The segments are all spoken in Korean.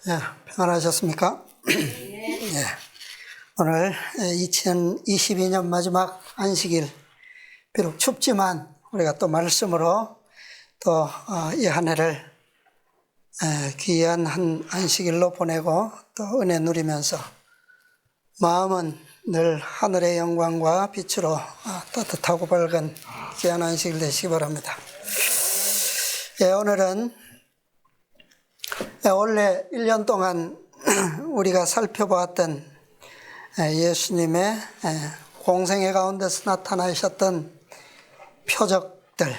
예, 평안하셨습니까? 예, 오늘 2022년 마지막 안식일, 비록 춥지만 우리가 또 말씀으로 또 이 한 해를 귀한 한 안식일로 보내고 또 은혜 누리면서 마음은 늘 하늘의 영광과 빛으로 따뜻하고 밝은 귀한 안식일 되시기 바랍니다. 예, 오늘은 원래 1년 동안 우리가 살펴보았던 예수님의 공생애 가운데서 나타나셨던 표적들,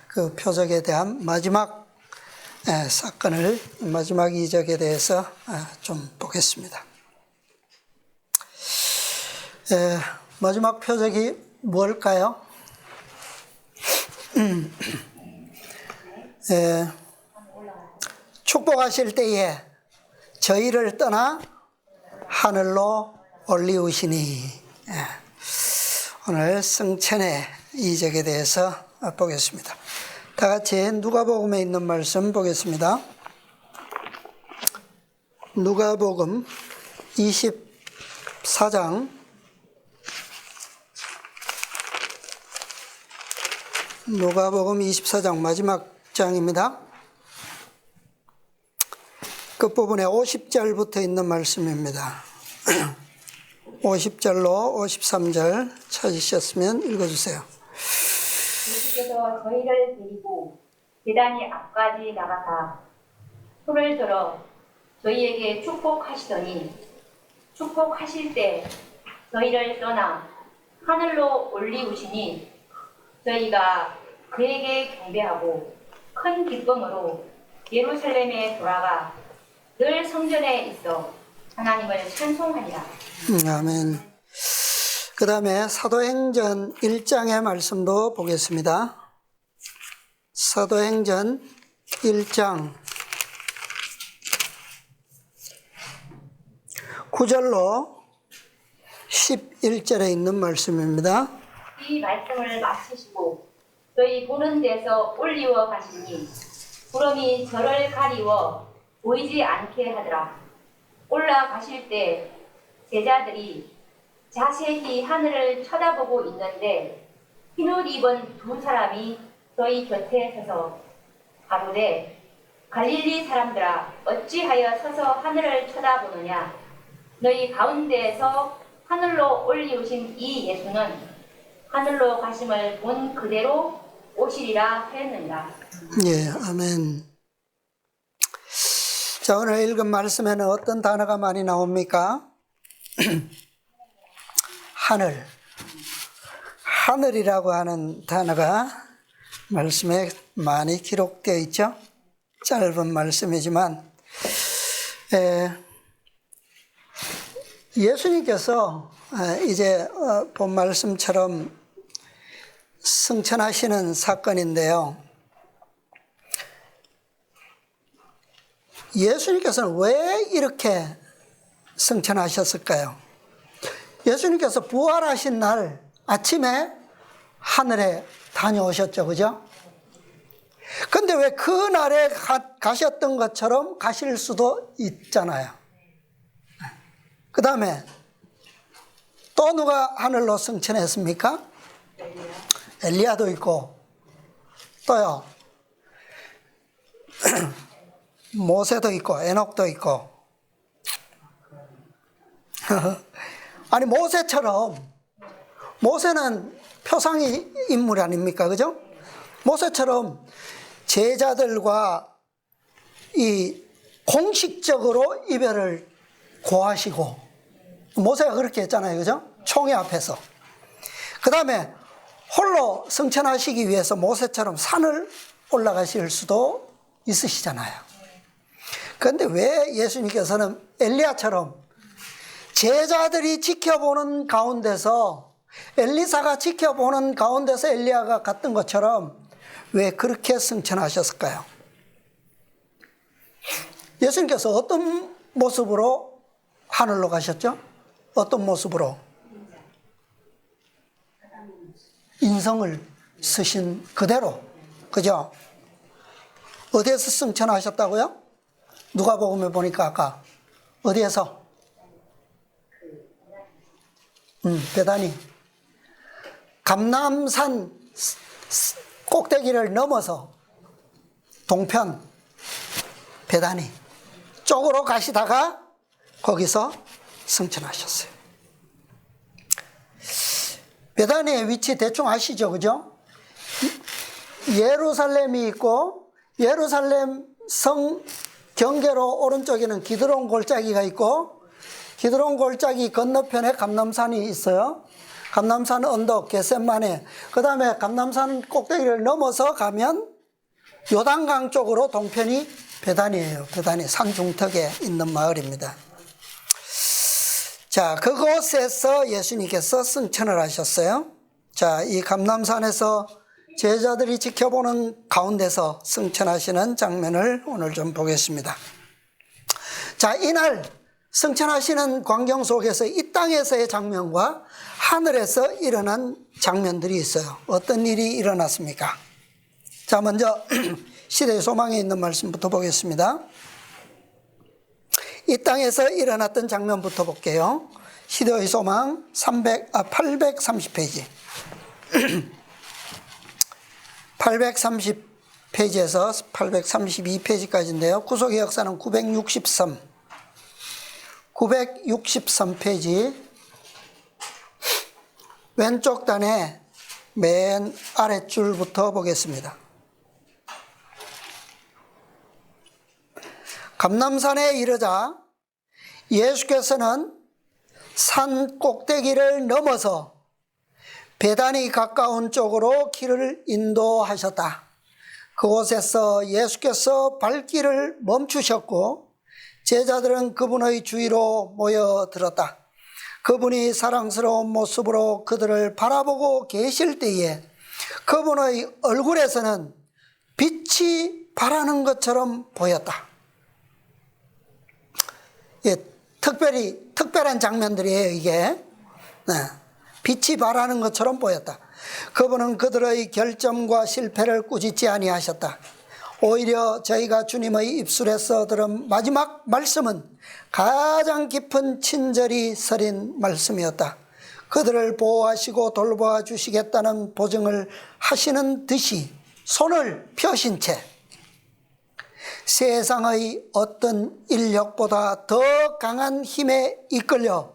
그 표적에 대한 마지막 사건을, 마지막 이적에 대해서 좀 보겠습니다. 마지막 표적이 뭘까요? 축복하실 때에 저희를 떠나 하늘로 올리우시니, 오늘 승천의 이적에 대해서 보겠습니다. 다 같이 누가복음에 있는 말씀 보겠습니다. 누가복음 24장 누가복음 24장 마지막 장입니다. 끝부분에 50절부터 있는 말씀입니다. 50절로 53절 찾으셨으면 읽어주세요. 예수께서 저희를 데리고 계단이 앞까지 나가사 손을 들어 저희에게 축복하시더니 축복하실 때 저희를 떠나 하늘로 올리우시니 저희가 그에게 경배하고 큰 기쁨으로 예루살렘에 돌아가 늘 성전에 있어 하나님을 찬송하니라. 아멘. 그 다음에 사도행전 1장의 말씀도 보겠습니다. 사도행전 1장 9절로 11절에 있는 말씀입니다. 이 말씀을 마치시고 저희 보는 데서 올리워 가시니 구름이 저를 가리워 보이지 않게 하더라. 올라가실 때 제자들이 자세히 하늘을 쳐다보고 있는데 흰옷 입은 두 사람이 저희 곁에 서서 가로되 갈릴리 사람들아 어찌하여 서서 하늘을 쳐다보느냐. 너희 가운데에서 하늘로 올리우신 이 예수는 하늘로 가심을 본 그대로 오시리라 하였느니라. 예, 아멘. 자, 오늘 읽은 말씀에는 어떤 단어가 많이 나옵니까? 하늘. 하늘이라고 하는 단어가 말씀에 많이 기록되어 있죠. 짧은 말씀이지만 예수님께서 이제 본 말씀처럼 승천하시는 사건인데요. 예수님께서는 왜 이렇게 승천하셨을까요? 예수님께서 부활하신 날 아침에 하늘에 다녀오셨죠, 그죠? 근데 왜 그 날에 가셨던 것처럼 가실 수도 있잖아요. 그 다음에 또 누가 하늘로 승천했습니까? 엘리야도 있고, 또요, 모세도 있고, 에녹도 있고. 아니, 모세는 표상의 인물 아닙니까? 그죠? 모세처럼 제자들과 이 공식적으로 이별을 고하시고, 모세가 그렇게 했잖아요. 그죠? 총회 앞에서. 그 다음에 홀로 승천하시기 위해서 모세처럼 산을 올라가실 수도 있으시잖아요. 그런데 왜 예수님께서는 엘리야처럼 제자들이 지켜보는 가운데서, 엘리사가 지켜보는 가운데서 엘리야가 갔던 것처럼 왜 그렇게 승천하셨을까요? 예수님께서 어떤 모습으로 하늘로 가셨죠? 어떤 모습으로? 인성을 쓰신 그대로, 그죠? 어디에서 승천하셨다고요? 누가복음에 보니까 아까 어디에서? 베다니. 감람산 꼭대기를 넘어서 동편 베다니 쪽으로 가시다가 거기서 승천하셨어요. 베다니의 위치 대충 아시죠? 그죠? 예루살렘이 있고 예루살렘 성 경계로 오른쪽에는 기드론 골짜기가 있고 기드론 골짜기 건너편에 감람산이 있어요. 감람산 언덕 겟셋마네. 그 다음에 감람산 꼭대기를 넘어서 가면 요단강 쪽으로 동편이 베다니예요. 베다니 산 중턱에 있는 마을입니다. 자, 그곳에서 예수님께서 승천을 하셨어요. 자, 이 감람산에서 제자들이 지켜보는 가운데서 승천하시는 장면을 오늘 좀 보겠습니다. 자, 이날 승천하시는 광경 속에서 이 땅에서의 장면과 하늘에서 일어난 장면들이 있어요. 어떤 일이 일어났습니까? 자, 먼저 시대의 소망에 있는 말씀부터 보겠습니다. 이 땅에서 일어났던 장면부터 볼게요. 시대의 소망 830페이지. 830페이지에서 832페이지까지인데요. 구속의 역사는 963페이지 왼쪽 단의 맨 아랫줄부터 보겠습니다. 감람산에 이르자 예수께서는 산 꼭대기를 넘어서 베다니 가까운 쪽으로 길을 인도하셨다. 그곳에서 예수께서 발길을 멈추셨고 제자들은 그분의 주위로 모여들었다. 그분이 사랑스러운 모습으로 그들을 바라보고 계실 때에 그분의 얼굴에서는 빛이 발하는 것처럼 보였다. 예, 특별한 장면들이에요, 이게. 네, 빛이 발하는 것처럼 보였다. 그분은 그들의 결점과 실패를 꾸짖지 아니하셨다. 오히려 저희가 주님의 입술에서 들은 마지막 말씀은 가장 깊은 친절이 서린 말씀이었다. 그들을 보호하시고 돌보아 주시겠다는 보증을 하시는 듯이 손을 펴신 채 세상의 어떤 인력보다 더 강한 힘에 이끌려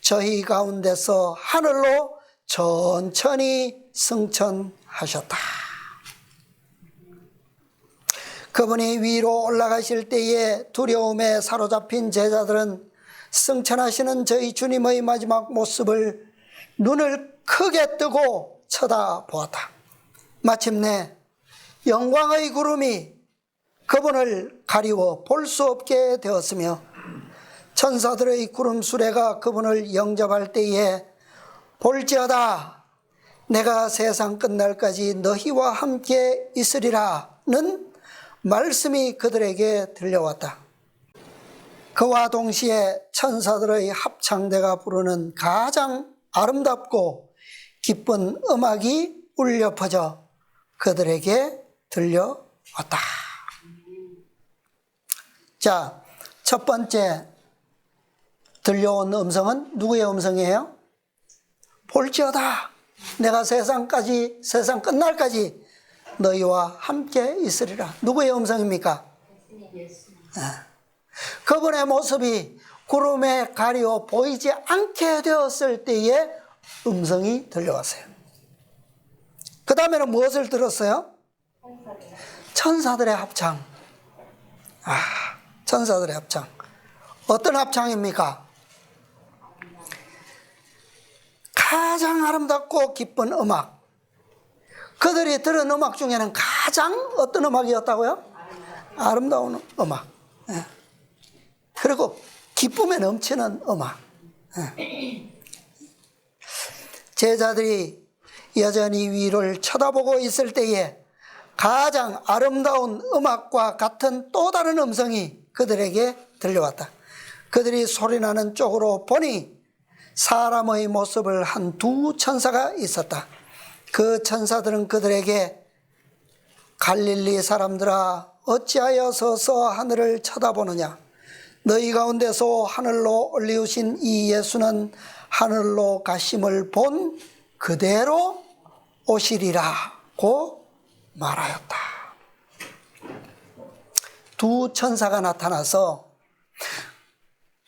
저희 가운데서 하늘로 천천히 승천하셨다. 그분이 위로 올라가실 때에 두려움에 사로잡힌 제자들은 승천하시는 저희 주님의 마지막 모습을 눈을 크게 뜨고 쳐다보았다. 마침내 영광의 구름이 그분을 가리워 볼 수 없게 되었으며 천사들의 구름 수레가 그분을 영접할 때에 볼지어다 내가 세상 끝날까지 너희와 함께 있으리라는 말씀이 그들에게 들려왔다. 그와 동시에 천사들의 합창대가 부르는 가장 아름답고 기쁜 음악이 울려 퍼져 그들에게 들려왔다. 자, 첫 번째 들려온 음성은 누구의 음성이에요? 볼지어다 내가 세상 끝날까지 너희와 함께 있으리라. 누구의 음성입니까? 그분의 모습이 구름에 가리워 보이지 않게 되었을 때의 음성이 들려왔어요. 그 다음에는 무엇을 들었어요? 천사들의 합창. 천사들의 합창. 어떤 합창입니까? 가장 아름답고 기쁜 음악. 그들이 들은 음악 중에는 가장 어떤 음악이었다고요? 아름다운 음악. 그리고 기쁨에 넘치는 음악. 제자들이 여전히 위를 쳐다보고 있을 때에 가장 아름다운 음악과 같은 또 다른 음성이 그들에게 들려왔다. 그들이 소리나는 쪽으로 보니 사람의 모습을 한 두 천사가 있었다. 그 천사들은 그들에게 갈릴리 사람들아 어찌하여 서서 하늘을 쳐다보느냐. 너희 가운데서 하늘로 올리우신 이 예수는 하늘로 가심을 본 그대로 오시리라고 말하였다. 두 천사가 나타나서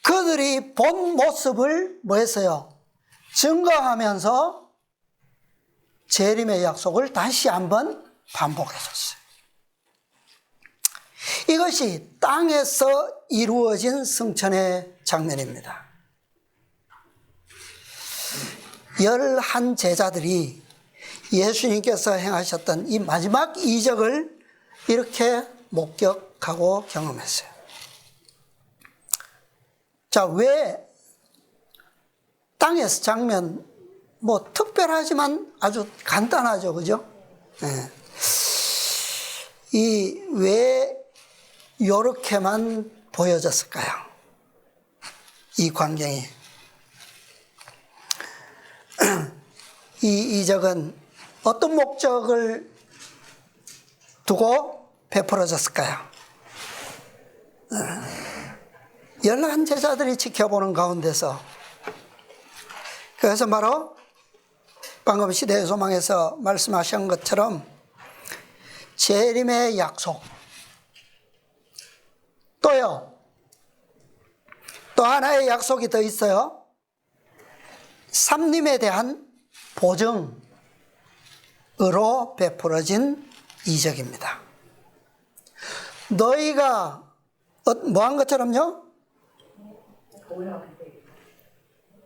그들이 본 모습을 뭐 했어요? 증거하면서 재림의 약속을 다시 한번 반복해줬어요. 이것이 땅에서 이루어진 승천의 장면입니다. 11 제자들이 예수님께서 행하셨던 이 마지막 이적을 이렇게 목격하고 경험했어요. 자, 왜 땅에서 장면 뭐 특별하지만 아주 간단하죠, 그죠? 네. 왜 요렇게만 보여졌을까요? 이 광경이. 이 이적은 어떤 목적을 두고 베풀어졌을까요? 11 제자들이 지켜보는 가운데서, 그래서 바로 방금 시대의 소망에서 말씀하신 것처럼 재림의 약속, 또요, 또 하나의 약속이 더 있어요. 삼림에 대한 보증으로 베풀어진 이적입니다. 너희가 뭐한 것처럼요?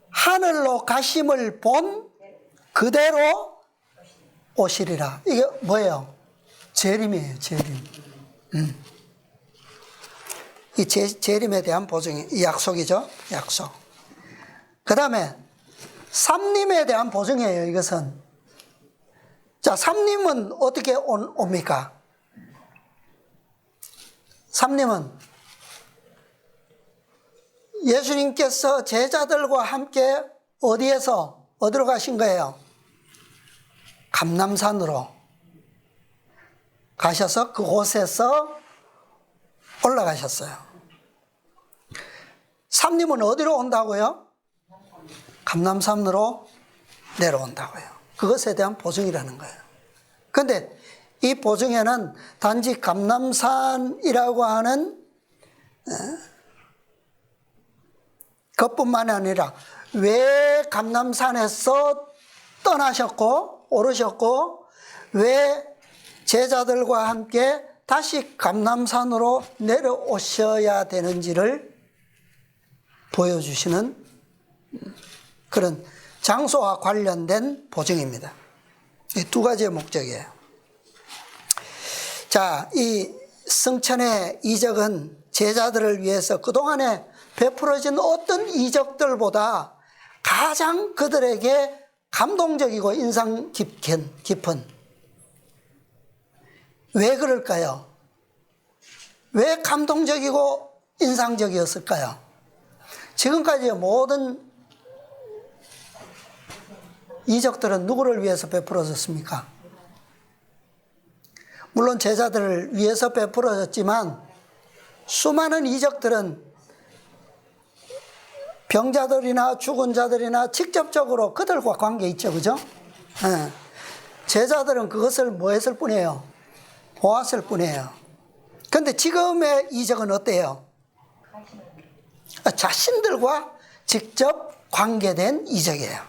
하늘로 가심을 본 그대로 오시리라. 이게 뭐예요? 재림이에요, 재림. 이 재림에 대한 보증이, 이 약속이죠, 약속. 그 다음에 삼림에 대한 보증이에요, 이것은. 자, 삼림은 어떻게 옵니까? 삼림은 예수님께서 제자들과 함께 어디로 가신 거예요? 감람산으로 가셔서 그곳에서 올라가셨어요. 삼림은 어디로 온다고요? 감람산으로 내려온다고요. 그것에 대한 보증이라는 거예요. 그런데 이 보증에는 단지 감람산이라고 하는 그것뿐만이 아니라 왜 감람산에서 떠나셨고 오르셨고 왜 제자들과 함께 다시 감람산으로 내려오셔야 되는지를 보여주시는 그런 장소와 관련된 보증입니다. 이 두 가지의 목적이에요. 자, 이 승천의 이적은 제자들을 위해서 그동안에 베풀어진 어떤 이적들보다 가장 그들에게 감동적이고 인상 깊은, 왜 그럴까요? 왜 감동적이고 인상적이었을까요? 지금까지의 모든 이적들은 누구를 위해서 베풀어졌습니까? 물론 제자들을 위해서 베풀어졌지만 수많은 이적들은 병자들이나 죽은 자들이나 직접적으로 그들과 관계 있죠, 그죠? 제자들은 그것을 뭐 했을 뿐이에요? 보았을 뿐이에요. 그런데 지금의 이적은 어때요? 자신들과 직접 관계된 이적이에요.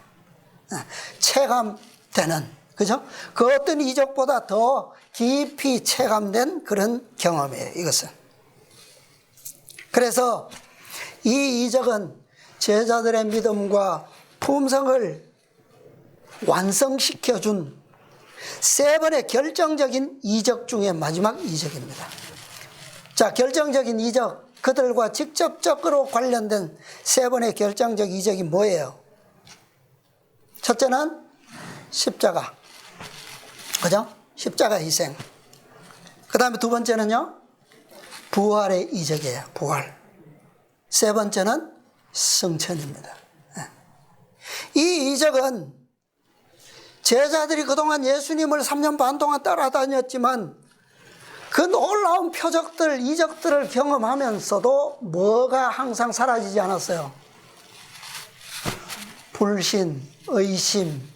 체감되는, 그죠? 그 어떤 이적보다 더 깊이 체감된 그런 경험이에요, 이것은. 그래서 이 이적은 제자들의 믿음과 품성을 완성시켜준 3번의 결정적인 이적 중에 마지막 이적입니다. 자, 결정적인 이적, 그들과 직접적으로 관련된 3번의 결정적 이적이 뭐예요? 첫째는 십자가, 그죠? 십자가 희생. 그 다음에 두 번째는요, 부활의 이적이에요, 부활. 세 번째는 승천입니다. 이 이적은 제자들이 그동안 예수님을 3년 반 동안 따라다녔지만 그 놀라운 표적들, 이적들을 경험하면서도 뭐가 항상 사라지지 않았어요? 불신, 의심,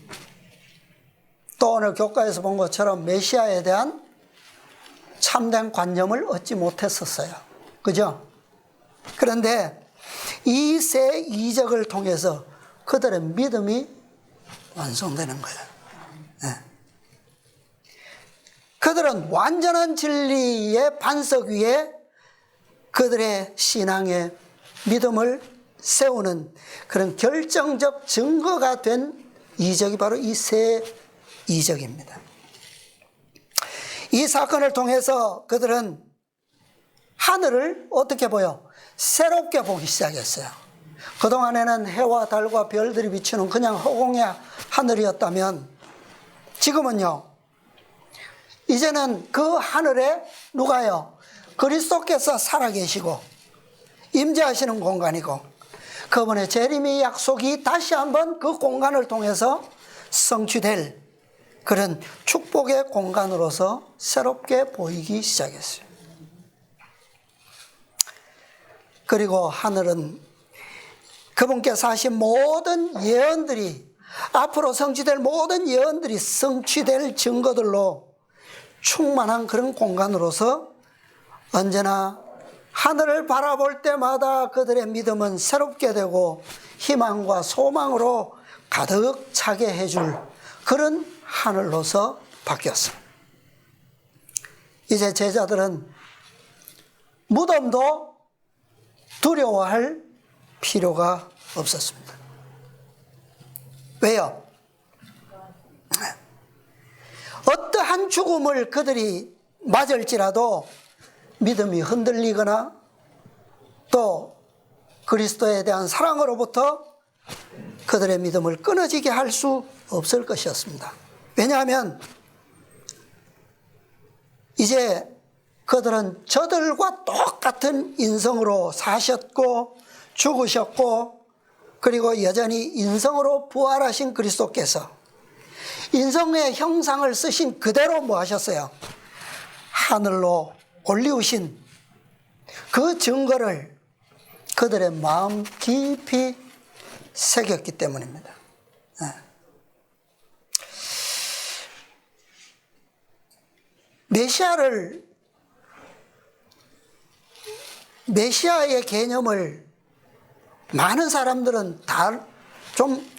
또 오늘 교과에서 본 것처럼 메시아에 대한 참된 관념을 얻지 못했었어요. 그죠? 그런데 이 세 이적을 통해서 그들의 믿음이 완성되는 거예요. 네. 그들은 완전한 진리의 반석 위에 그들의 신앙의 믿음을 세우는 그런 결정적 증거가 된 이적이 바로 이 세 이적입니다. 이 사건을 통해서 그들은 하늘을 어떻게 보여? 새롭게 보기 시작했어요. 그동안에는 해와 달과 별들이 비추는 그냥 허공의 하늘이었다면 지금은요, 이제는 그 하늘에 누가요? 그리스도께서 살아계시고 임재하시는 공간이고 그분의 재림의 약속이 다시 한번 그 공간을 통해서 성취될 그런 축복의 공간으로서 새롭게 보이기 시작했어요. 그리고 하늘은 그분께서 하신 모든 예언들이, 앞으로 성취될 모든 예언들이 성취될 증거들로 충만한 그런 공간으로서 언제나 하늘을 바라볼 때마다 그들의 믿음은 새롭게 되고 희망과 소망으로 가득 차게 해줄 그런 하늘로서 바뀌었어요. 이제 제자들은 무덤도 두려워할 필요가 없었습니다. 왜요? 어떠한 죽음을 그들이 맞을지라도 믿음이 흔들리거나 또 그리스도에 대한 사랑으로부터 그들의 믿음을 끊어지게 할 수 없을 것이었습니다. 왜냐하면 이제 그들은 저들과 똑같은 인성으로 사셨고 죽으셨고 그리고 여전히 인성으로 부활하신 그리스도께서 인성의 형상을 쓰신 그대로 뭐 하셨어요? 하늘로 올리우신 그 증거를 그들의 마음 깊이 새겼기 때문입니다. 메시아의 개념을 많은 사람들은 다 좀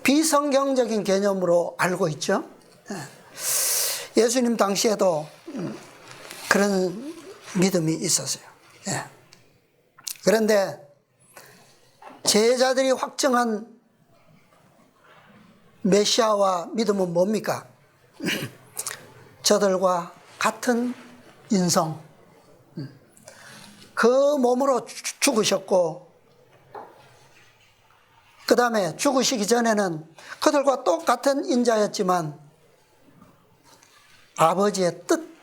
비성경적인 개념으로 알고 있죠. 예수님 당시에도 그런 믿음이 있었어요. 그런데 제자들이 확정한 메시아와 믿음은 뭡니까? 저들과 같은 인성, 그 몸으로 죽으셨고 그 다음에 죽으시기 전에는 그들과 똑같은 인자였지만 아버지의 뜻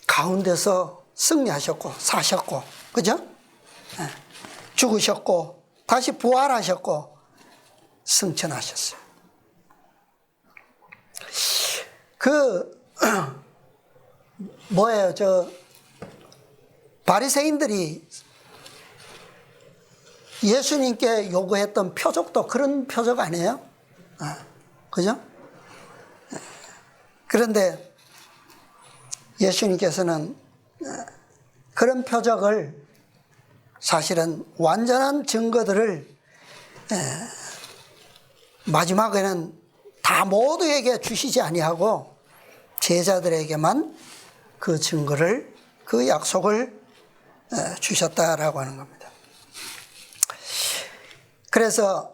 가운데서 승리하셨고 사셨고, 그죠? 죽으셨고 다시 부활하셨고 승천하셨어요. 뭐예요? 바리새인들이 예수님께 요구했던 표적도 그런 표적 아니에요? 그죠? 그런데 예수님께서는 그런 표적을 사실은 완전한 증거들을 마지막에는 다 모두에게 주시지 아니하고 제자들에게만 그 증거를, 그 약속을 주셨다라고 하는 겁니다. 그래서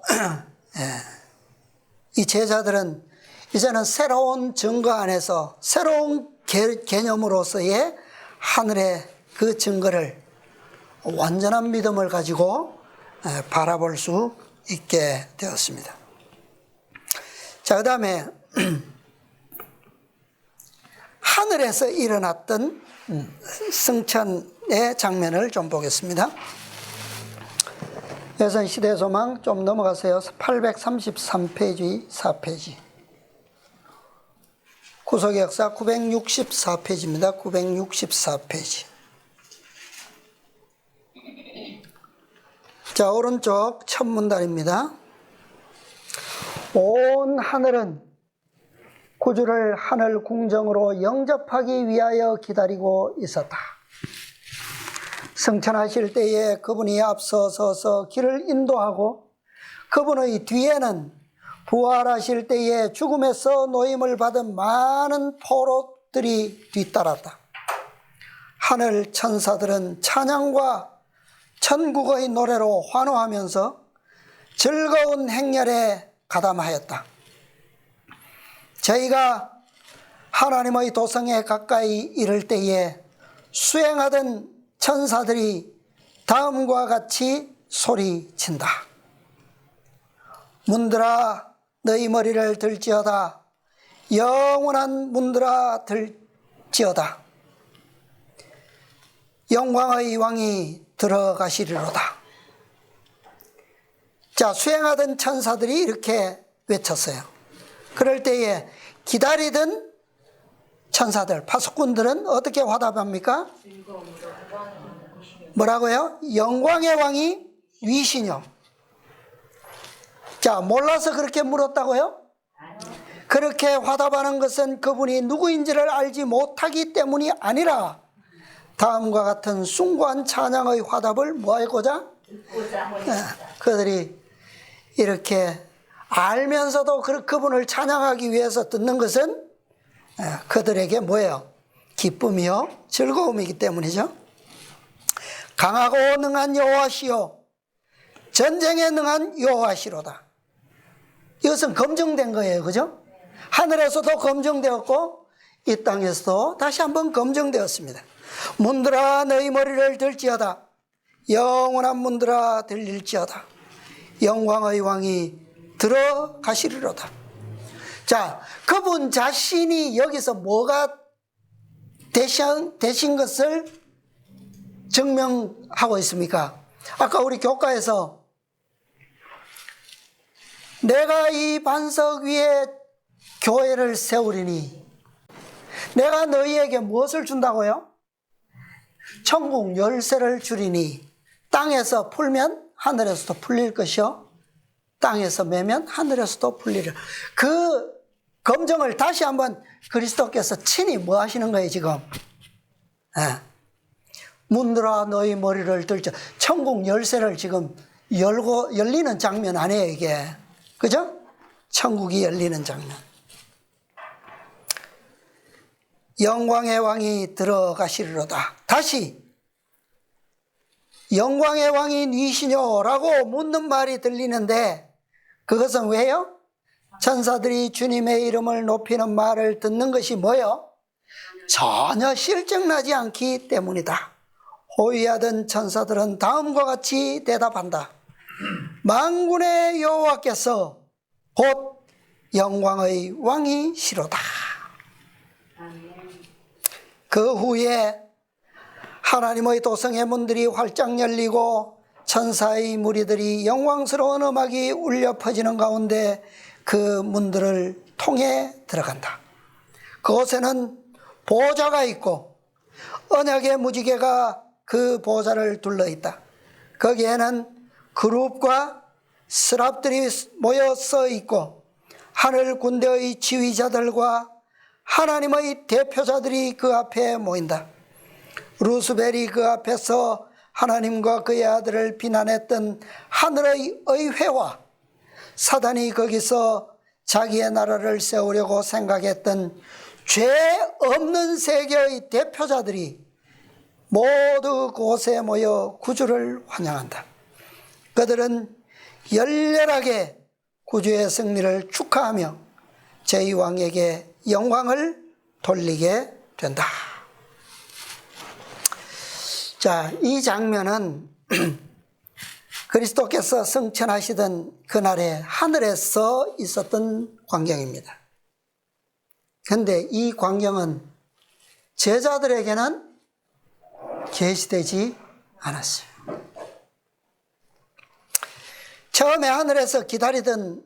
이 제자들은 이제는 새로운 증거 안에서 새로운 개념으로서의 하늘의 그 증거를 완전한 믿음을 가지고 바라볼 수 있게 되었습니다. 자, 그 다음에 하늘에서 일어났던 승천의 장면을 좀 보겠습니다. 여선 시대 소망 좀 넘어가세요. 833페이지, 4페이지. 구속의 역사 964페이지입니다. 964페이지. 자, 오른쪽 첫 문단입니다. 온 하늘은 구주를 하늘 궁정으로 영접하기 위하여 기다리고 있었다. 승천하실 때에 그분이 앞서서서 길을 인도하고 그분의 뒤에는 부활하실 때에 죽음에서 노임을 받은 많은 포로들이 뒤따랐다. 하늘 천사들은 찬양과 천국의 노래로 환호하면서 즐거운 행렬에 가담하였다. 저희가 하나님의 도성에 가까이 이를 때에 수행하던 천사들이 다음과 같이 소리친다. 문들아 너희 머리를 들지어다. 영원한 문들아 들지어다. 영광의 왕이 들어가시리로다. 자, 수행하던 천사들이 이렇게 외쳤어요. 그럴 때에 기다리던 천사들, 파수꾼들은 어떻게 화답합니까? 뭐라고요? 영광의 왕이 위시뇨. 자, 몰라서 그렇게 물었다고요? 그렇게 화답하는 것은 그분이 누구인지를 알지 못하기 때문이 아니라 다음과 같은 숭고한 찬양의 화답을 뭐하고자? 그들이 이렇게 알면서도 그분을 찬양하기 위해서 듣는 것은 그들에게 뭐예요? 기쁨이요, 즐거움이기 때문이죠. 강하고 능한 여호와시요 전쟁에 능한 여호와시로다. 이것은 검증된 거예요. 그죠? 하늘에서도 검증되었고 이 땅에서도 다시 한번 검증되었습니다. 문들아 너희 머리를 들지어다. 영원한 문들아 들릴지어다. 영광의 왕이 들어가시리로다. 자, 그분 자신이 여기서 뭐가 되신 것을 증명하고 있습니까? 아까 우리 교과에서 내가 이 반석 위에 교회를 세우리니 내가 너희에게 무엇을 준다고요? 천국 열쇠를 주리니 땅에서 풀면 하늘에서도 풀릴 것이요 땅에서 매면 하늘에서도 풀리리라. 그 검증을 다시 한번 그리스도께서 친히 뭐 하시는 거예요 지금? 문들아 너희 머리를 들자. 천국 열쇠를 지금 열리는 장면 아니에요 이게. 그죠? 천국이 열리는 장면. 영광의 왕이 들어가시리로다. 다시 영광의 왕이 니시뇨라고 묻는 말이 들리는데 그것은 왜요? 천사들이 주님의 이름을 높이는 말을 듣는 것이 뭐요? 전혀 실증나지 않기 때문이다. 호위하던 천사들은 다음과 같이 대답한다. 만군의 여호와께서 곧 영광의 왕이시로다. 그 후에 하나님의 도성의 문들이 활짝 열리고 천사의 무리들이 영광스러운 음악이 울려 퍼지는 가운데 그 문들을 통해 들어간다. 그곳에는 보좌가 있고 언약의 무지개가 그 보좌를 둘러있다. 거기에는 그룹과 스랍들이 모여서 있고 하늘 군대의 지휘자들과 하나님의 대표자들이 그 앞에 모인다. 루스벨이 그 앞에서 하나님과 그의 아들을 비난했던 하늘의 의회와 사단이 거기서 자기의 나라를 세우려고 생각했던 죄 없는 세계의 대표자들이 모두 그곳에 모여 구주를 환영한다. 그들은 열렬하게 구주의 승리를 축하하며 제2왕에게 영광을 돌리게 된다. 자, 이 장면은 그리스도께서 승천하시던 그날에 하늘에서 있었던 광경입니다. 그런데 이 광경은 제자들에게는 계시되지 않았어요. 처음에 하늘에서 기다리던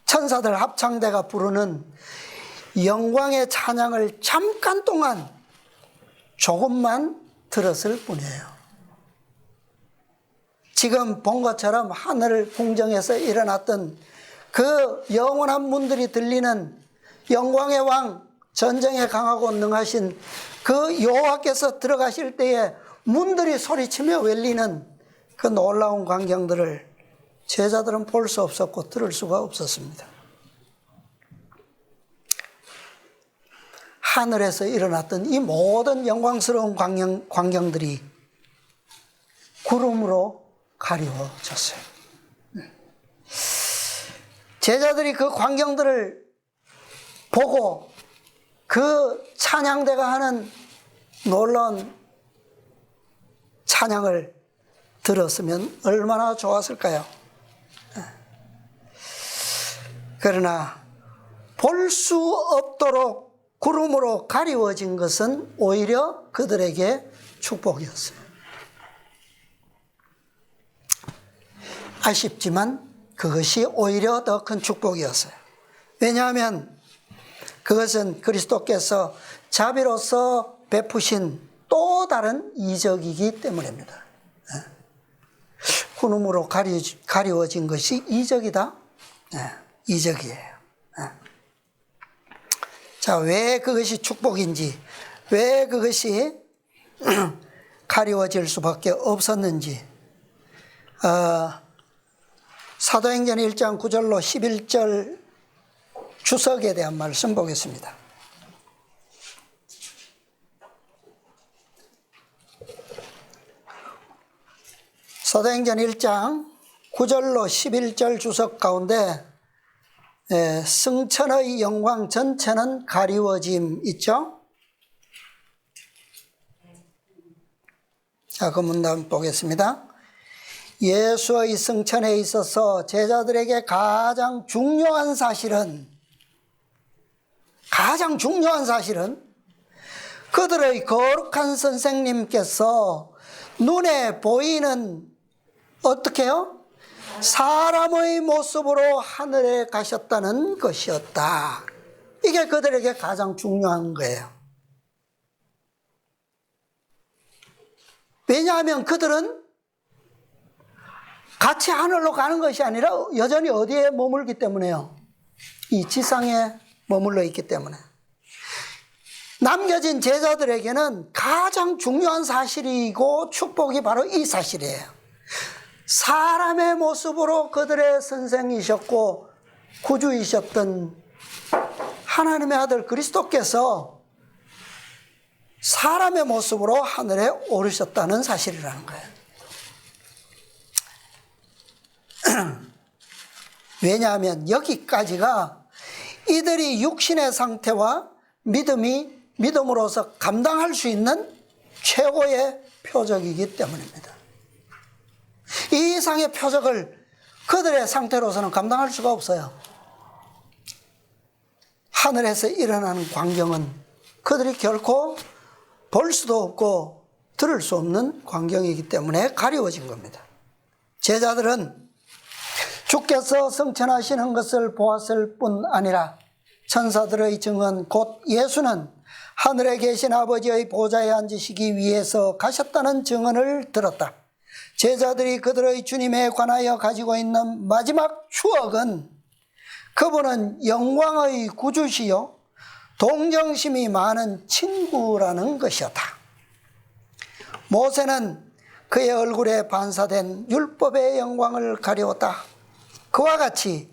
천사들 합창대가 부르는 영광의 찬양을 잠깐 동안 조금만 들었을 뿐이에요. 지금 본 것처럼 하늘 궁정에서 일어났던 그 영원한 문들이 들리는 영광의 왕, 전쟁에 강하고 능하신 그 여호와께서 들어가실 때에 문들이 소리치며 wel리는 그 놀라운 광경들을 제자들은 볼 수 없었고 들을 수가 없었습니다. 하늘에서 일어났던 이 모든 영광스러운 광경들이 구름으로 가리워졌어요. 제자들이 그 광경들을 보고 그 찬양대가 하는 놀라운 찬양을 들었으면 얼마나 좋았을까요? 그러나 볼 수 없도록 구름으로 가리워진 것은 오히려 그들에게 축복이었어요. 아쉽지만 그것이 오히려 더 큰 축복이었어요. 왜냐하면 그것은 그리스도께서 자비로서 베푸신 또 다른 이적이기 때문입니다. 구름으로 가리워진 것이 이적이다? 이적이에요. 자, 왜 그것이 축복인지, 왜 그것이 가리워질 수밖에 없었는지, 사도행전 1장 9절로 11절 주석에 대한 말씀 보겠습니다. 사도행전 1장 9절로 11절 주석 가운데 승천의 영광 전체는 가리워짐 있죠? 자, 그 문단 보겠습니다. 예수의 승천에 있어서 제자들에게 가장 중요한 사실은 그들의 거룩한 선생님께서 눈에 보이는 어떻게요? 사람의 모습으로 하늘에 가셨다는 것이었다. 이게 그들에게 가장 중요한 거예요. 왜냐하면 그들은 같이 하늘로 가는 것이 아니라 여전히 어디에 머물기 때문에요? 이 지상에 머물러 있기 때문에. 남겨진 제자들에게는 가장 중요한 사실이고 축복이 바로 이 사실이에요. 사람의 모습으로 그들의 선생이셨고 구주이셨던 하나님의 아들 그리스도께서 사람의 모습으로 하늘에 오르셨다는 사실이라는 거예요. 왜냐하면 여기까지가 이들이 육신의 상태와 믿음으로서 감당할 수 있는 최고의 표적이기 때문입니다. 이 이상의 표적을 그들의 상태로서는 감당할 수가 없어요. 하늘에서 일어나는 광경은 그들이 결코 볼 수도 없고 들을 수 없는 광경이기 때문에 가리워진 겁니다. 제자들은 주께서 승천하시는 것을 보았을 뿐 아니라 천사들의 증언 곧 예수는 하늘에 계신 아버지의 보좌에 앉으시기 위해서 가셨다는 증언을 들었다. 제자들이 그들의 주님에 관하여 가지고 있는 마지막 추억은 그분은 영광의 구주시요 동정심이 많은 친구라는 것이었다. 모세는 그의 얼굴에 반사된 율법의 영광을 가리웠다. 그와 같이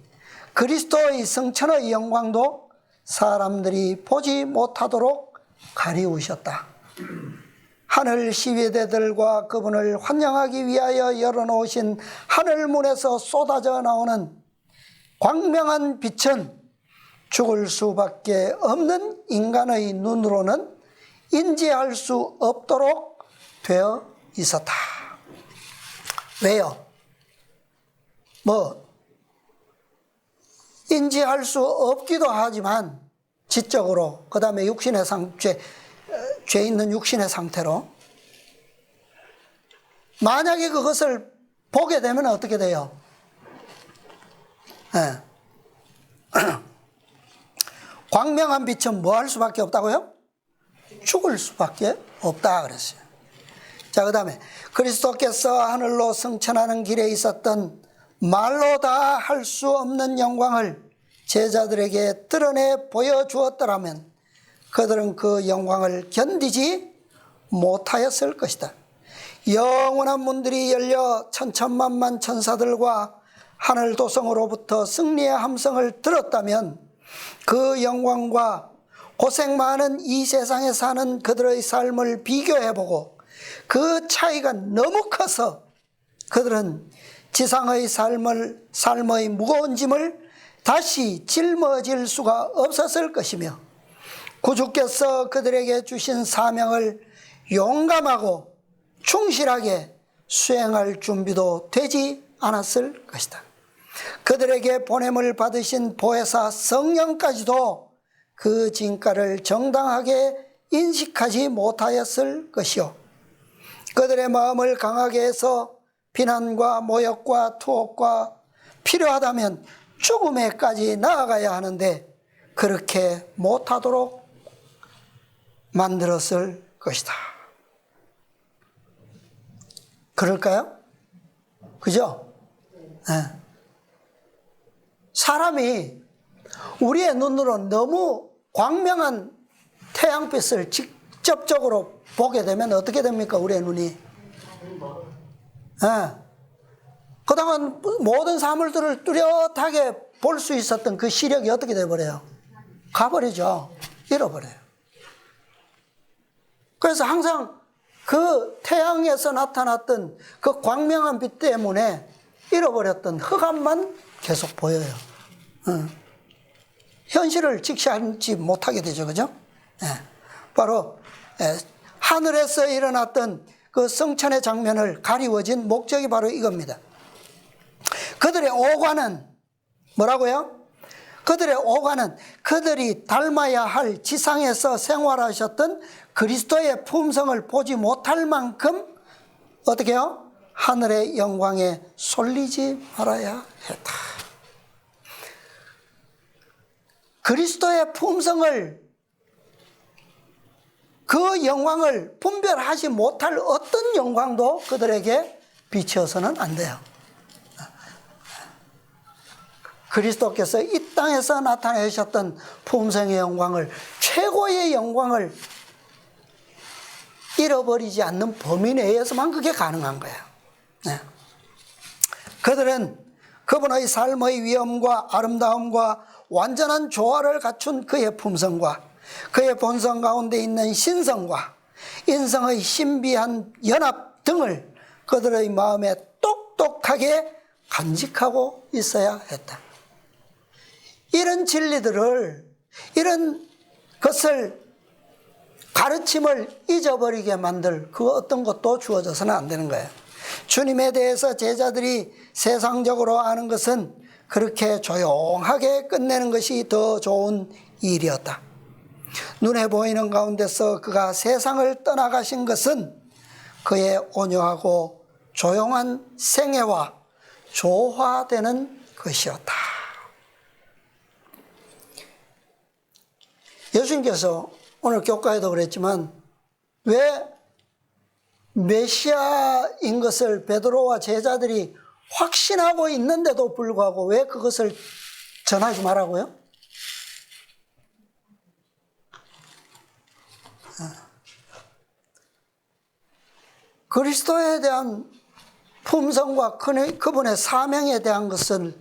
그리스도의 승천의 영광도 사람들이 보지 못하도록 가리우셨다. 하늘 시위대들과 그분을 환영하기 위하여 열어놓으신 하늘문에서 쏟아져 나오는 광명한 빛은 죽을 수밖에 없는 인간의 눈으로는 인지할 수 없도록 되어 있었다. 왜요? 인지할 수 없기도 하지만 지적으로, 그 다음에 육신의 죄 있는 육신의 상태로, 만약에 그것을 보게 되면 어떻게 돼요? 광명한 빛은 뭐 할 수밖에 없다고요? 죽을 수밖에 없다 그랬어요. 자, 그 다음에 그리스도께서 하늘로 승천하는 길에 있었던 말로 다 할 수 없는 영광을 제자들에게 드러내 보여주었더라면 그들은 그 영광을 견디지 못하였을 것이다. 영원한 문들이 열려 천천만만 천사들과 하늘 도성으로부터 승리의 함성을 들었다면 그 영광과 고생 많은 이 세상에 사는 그들의 삶을 비교해보고 그 차이가 너무 커서 그들은 지상의 삶의 무거운 짐을 다시 짊어질 수가 없었을 것이며 구주께서 그들에게 주신 사명을 용감하고 충실하게 수행할 준비도 되지 않았을 것이다. 그들에게 보냄을 받으신 보혜사 성령까지도 그 진가를 정당하게 인식하지 못하였을 것이요, 그들의 마음을 강하게 해서 비난과 모욕과 투옥과 필요하다면 죽음에까지 나아가야 하는데 그렇게 못하도록 만들었을 것이다. 그럴까요? 그죠? 네. 사람이 우리의 눈으로 너무 광명한 태양빛을 직접적으로 보게 되면 어떻게 됩니까? 우리의 눈이. 네. 그동안 모든 사물들을 뚜렷하게 볼 수 있었던 그 시력이 어떻게 돼버려요? 가버리죠. 잃어버려요. 그래서 항상 그 태양에서 나타났던 그 광명한 빛 때문에 잃어버렸던 흑암만 계속 보여요. 현실을 직시하지 못하게 되죠. 그죠? 바로 하늘에서 일어났던 그 성천의 장면을 가리워진 목적이 바로 이겁니다. 그들의 오관은 뭐라고요? 그들의 오관은 그들이 닮아야 할 지상에서 생활하셨던 그리스도의 품성을 보지 못할 만큼 어떻게 해요? 하늘의 영광에 쏠리지 말아야 했다. 그리스도의 품성을, 그 영광을 분별하지 못할 어떤 영광도 그들에게 비춰서는 안 돼요. 그리스도께서 이 땅에서 나타내셨던 품성의 영광을, 최고의 영광을 잃어버리지 않는 범위 내에서만 그게 가능한 거예요. 네. 그들은 그분의 삶의 위엄과 아름다움과 완전한 조화를 갖춘 그의 품성과 그의 본성 가운데 있는 신성과 인성의 신비한 연합 등을 그들의 마음에 똑똑하게 간직하고 있어야 했다. 이런 진리들을, 이런 것을, 가르침을 잊어버리게 만들 그 어떤 것도 주어져서는 안 되는 거예요. 주님에 대해서 제자들이 세상적으로 아는 것은 그렇게 조용하게 끝내는 것이 더 좋은 일이었다. 눈에 보이는 가운데서 그가 세상을 떠나가신 것은 그의 온유하고 조용한 생애와 조화되는 것이었다. 예수님께서 오늘 교과에도 그랬지만 왜 메시아인 것을 베드로와 제자들이 확신하고 있는데도 불구하고 왜 그것을 전하지 말라고요? 그리스도에 대한 품성과 그분의 사명에 대한 것을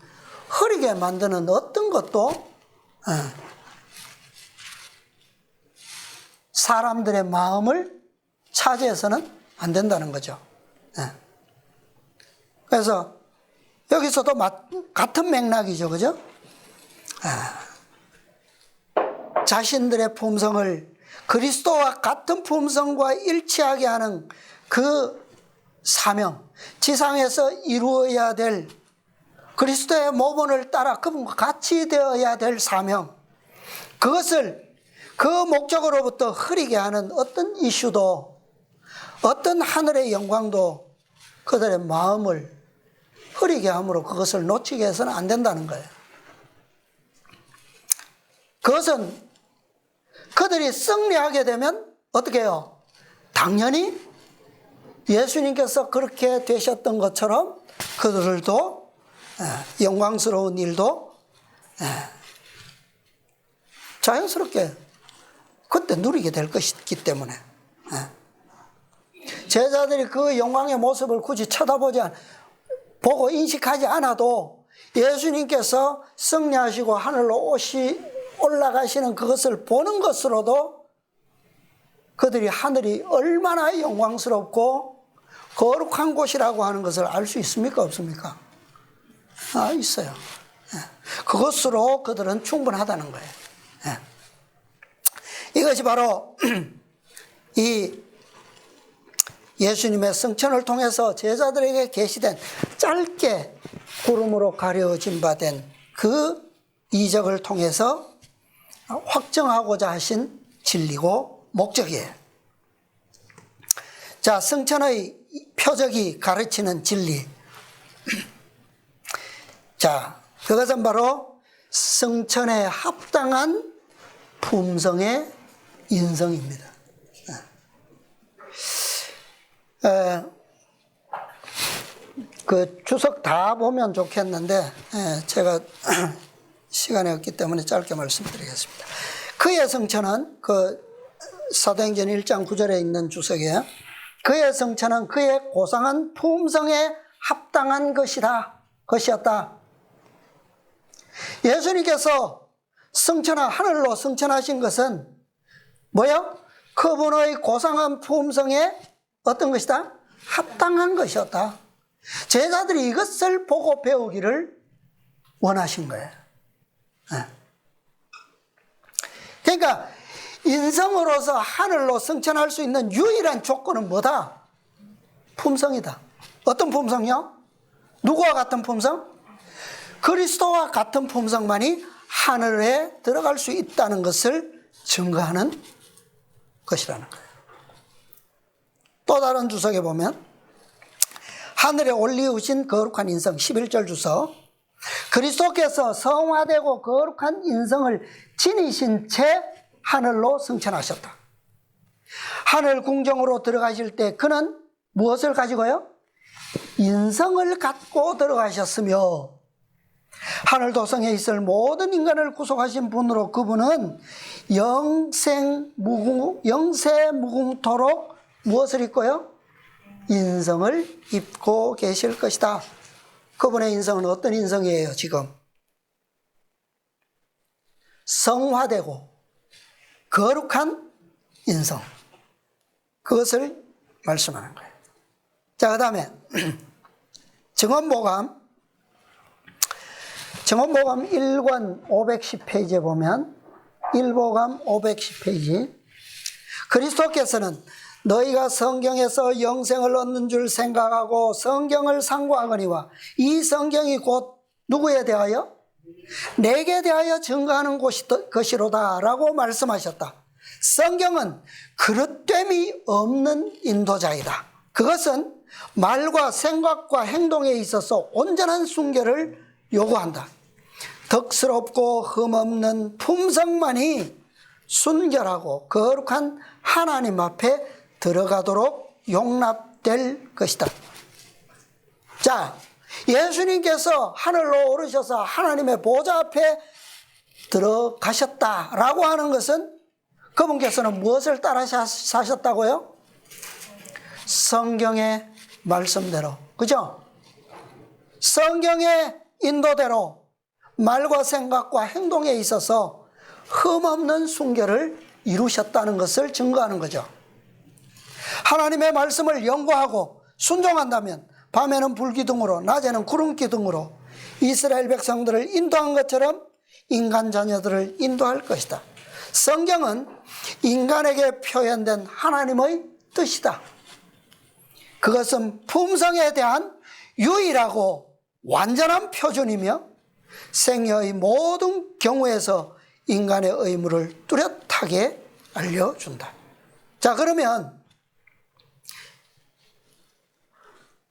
흐리게 만드는 어떤 것도 사람들의 마음을 차지해서는 안 된다는 거죠. 그래서 여기서도 같은 맥락이죠. 그죠? 자신들의 품성을 그리스도와 같은 품성과 일치하게 하는 그 사명, 지상에서 이루어야 될 그리스도의 모본을 따라 그분과 같이 되어야 될 사명, 그것을 그 목적으로부터 흐리게 하는 어떤 이슈도, 어떤 하늘의 영광도 그들의 마음을 흐리게 함으로 그것을 놓치게 해서는 안 된다는 거예요. 그것은 그들이 승리하게 되면 어떻게 해요? 당연히 예수님께서 그렇게 되셨던 것처럼 그들도 영광스러운 일도 자연스럽게 그때 누리게 될 것이기 때문에 제자들이 그 영광의 모습을 굳이 보고 인식하지 않아도 예수님께서 승리하시고 하늘로 올라가시는 그것을 보는 것으로도 그들이 하늘이 얼마나 영광스럽고 거룩한 곳이라고 하는 것을 알 수 있습니까? 없습니까? 있어요. 그것으로 그들은 충분하다는 거예요. 이것이 바로 이 예수님의 승천을 통해서 제자들에게 계시된 짧게 구름으로 가려진 바 된 그 이적을 통해서 확정하고자 하신 진리고 목적이에요. 자, 승천의 표적이 가르치는 진리. 자, 그것은 바로 승천에 합당한 품성의 인성입니다. 그 주석 다 보면 좋겠는데 제가 시간이 없기 때문에 짧게 말씀드리겠습니다. 그의 승천은 그 사도행전 1장 9절에 있는 주석이에요. 그의 승천은 그의 고상한 품성에 합당한 것이었다. 예수님께서 하늘로 승천하신 것은 뭐요? 그분의 고상한 품성에 어떤 것이다? 합당한 것이었다. 제자들이 이것을 보고 배우기를 원하신 거예요. 그러니까 인성으로서 하늘로 승천할 수 있는 유일한 조건은 뭐다? 품성이다. 어떤 품성이요? 누구와 같은 품성? 그리스도와 같은 품성만이 하늘에 들어갈 수 있다는 것을 증거하는 것이라는 거예요. 또 다른 주석에 보면 하늘에 올리우신 거룩한 인성 11절 주석, 그리스도께서 성화되고 거룩한 인성을 지니신 채 하늘로 승천하셨다. 하늘 궁정으로 들어가실 때 그는 무엇을 가지고요? 인성을 갖고 들어가셨으며 하늘 도성에 있을 모든 인간을 구속하신 분으로 그분은 영세 무궁토록 무엇을 입고요? 인성을 입고 계실 것이다. 그분의 인성은 어떤 인성이에요? 지금 성화되고 거룩한 인성, 그것을 말씀하는 거예요. 자, 그 다음에 증언보감 1권 510페이지에 보면 1보감 510페이지, 그리스도께서는 너희가 성경에서 영생을 얻는 줄 생각하고 성경을 상고하거니와 이 성경이 곧 누구에 대하여? 내게 대하여 증거하는 것이로다 라고 말씀하셨다. 성경은 그릇됨이 없는 인도자이다. 그것은 말과 생각과 행동에 있어서 온전한 순결을 요구한다. 덕스럽고 흠없는 품성만이 순결하고 거룩한 하나님 앞에 들어가도록 용납될 것이다. 자, 예수님께서 하늘로 오르셔서 하나님의 보좌 앞에 들어가셨다라고 하는 것은 그분께서는 무엇을 따라 사셨다고요? 성경의 말씀대로, 그죠? 성경의 인도대로 말과 생각과 행동에 있어서 흠없는 순결을 이루셨다는 것을 증거하는 거죠. 하나님의 말씀을 연구하고 순종한다면 밤에는 불기둥으로 낮에는 구름기둥으로 이스라엘 백성들을 인도한 것처럼 인간 자녀들을 인도할 것이다. 성경은 인간에게 표현된 하나님의 뜻이다. 그것은 품성에 대한 유일하고 완전한 표준이며 생애의 모든 경우에서 인간의 의무를 뚜렷하게 알려준다. 자, 그러면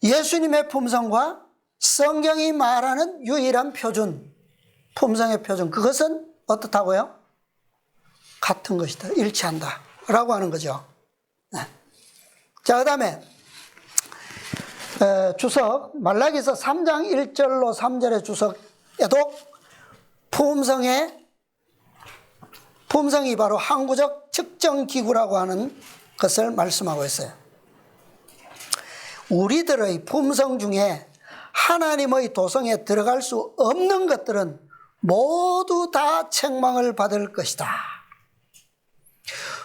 예수님의 품성과 성경이 말하는 유일한 표준, 품성의 표준, 그것은 어떻다고요? 같은 것이다. 일치한다. 라고 하는 거죠. 네. 자, 그 다음에 주석, 말라기서 3장 1절로 3절의 주석에도 품성이 바로 항구적 측정기구라고 하는 것을 말씀하고 있어요. 우리들의 품성 중에 하나님의 도성에 들어갈 수 없는 것들은 모두 다 책망을 받을 것이다.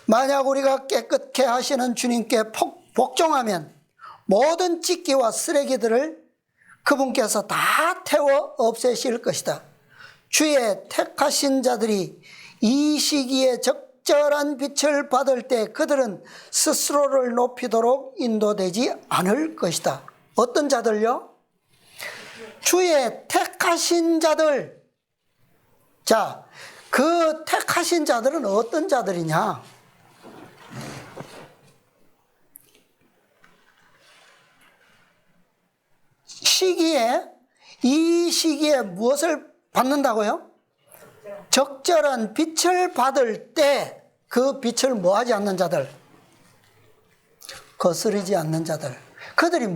만약 우리가 깨끗게 하시는 주님께 복종하면 모든 찢기와 쓰레기들을 그분께서 다 태워 없애실 것이다. 주의 택하신 자들이 이 시기에 적절한 빛을 받을 때 그들은 스스로를 높이도록 인도되지 않을 것이다. 어떤 자들요? 주의 택하신 자들. 자, 그 택하신 자들은 어떤 자들이냐? 이 시기에 무엇을 받는다고요? 적절한 빛을 받을 때 그 빛을 뭐하지 않는 자들, 거스르지 않는 자들, 그들이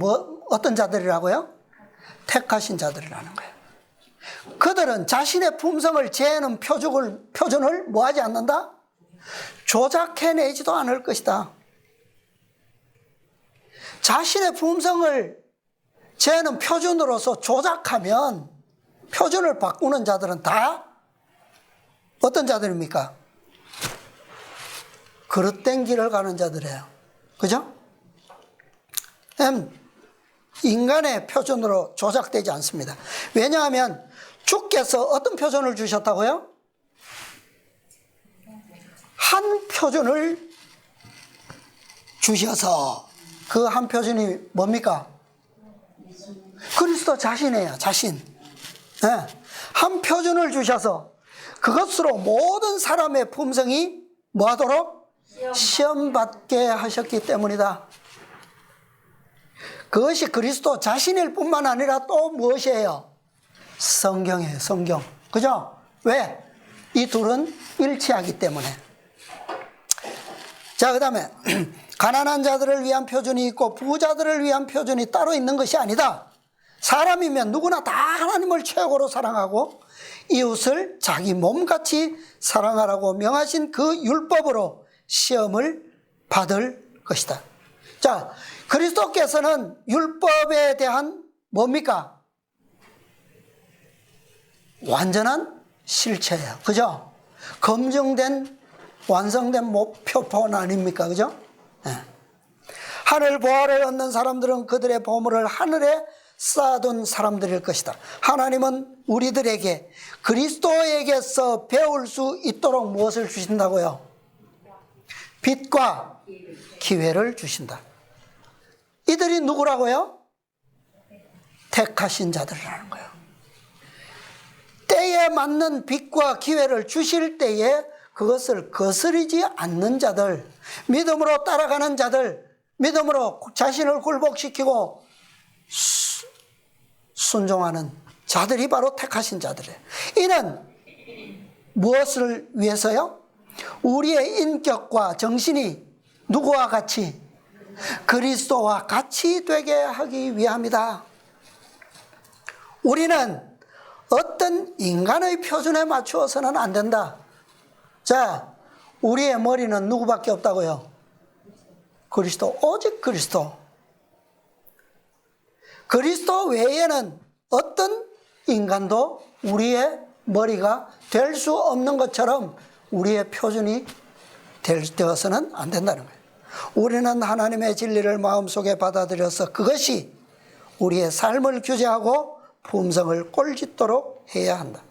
어떤 자들이라고요? 택하신 자들이라는 거예요. 그들은 자신의 품성을 재는 표준을 뭐하지 않는다? 조작해내지도 않을 것이다. 자신의 품성을 재는 표준으로서 조작하면 표준을 바꾸는 자들은 다 어떤 자들입니까? 그릇된 길을 가는 자들이에요. 그죠? 인간의 표준으로 조작되지 않습니다. 왜냐하면 주께서 어떤 표준을 주셨다고요? 한 표준을 주셔서 그 한 표준이 뭡니까? 그리스도 자신이에요. 자신. 네. 한 표준을 주셔서 그것으로 모든 사람의 품성이 뭐하도록? 시험받게 하셨기 때문이다. 그것이 그리스도 자신일 뿐만 아니라 또 무엇이에요? 성경이에요. 성경. 그죠? 왜? 이 둘은 일치하기 때문에. 자, 그 다음에 가난한 자들을 위한 표준이 있고 부자들을 위한 표준이 따로 있는 것이 아니다. 사람이면 누구나 다 하나님을 최고로 사랑하고 이웃을 자기 몸같이 사랑하라고 명하신 그 율법으로 시험을 받을 것이다. 자, 그리스도께서는 율법에 대한 뭡니까? 완전한 실체예요. 그죠? 검증된 완성된 목표본 아닙니까? 그죠? 네. 하늘 보화를 얻는 사람들은 그들의 보물을 하늘에 쌓아둔 사람들일 것이다. 하나님은 우리들에게 그리스도에게서 배울 수 있도록 무엇을 주신다고요? 빛과 기회를 주신다. 이들이 누구라고요? 택하신 자들이라는 거예요. 때에 맞는 빛과 기회를 주실 때에 그것을 거스르지 않는 자들, 믿음으로 따라가는 자들, 믿음으로 자신을 굴복시키고 순종하는 자들이 바로 택하신 자들이에요. 이는 무엇을 위해서요? 우리의 인격과 정신이 누구와 같이? 그리스도와 같이 되게 하기 위함이다. 우리는 어떤 인간의 표준에 맞추어서는 안 된다. 자, 우리의 머리는 누구밖에 없다고요? 그리스도, 오직 그리스도. 그리스도 외에는 어떤 인간도 우리의 머리가 될 수 없는 것처럼 우리의 표준이 되어서는 안 된다는 거예요. 우리는 하나님의 진리를 마음속에 받아들여서 그것이 우리의 삶을 규제하고 품성을 꼴짓도록 해야 한다.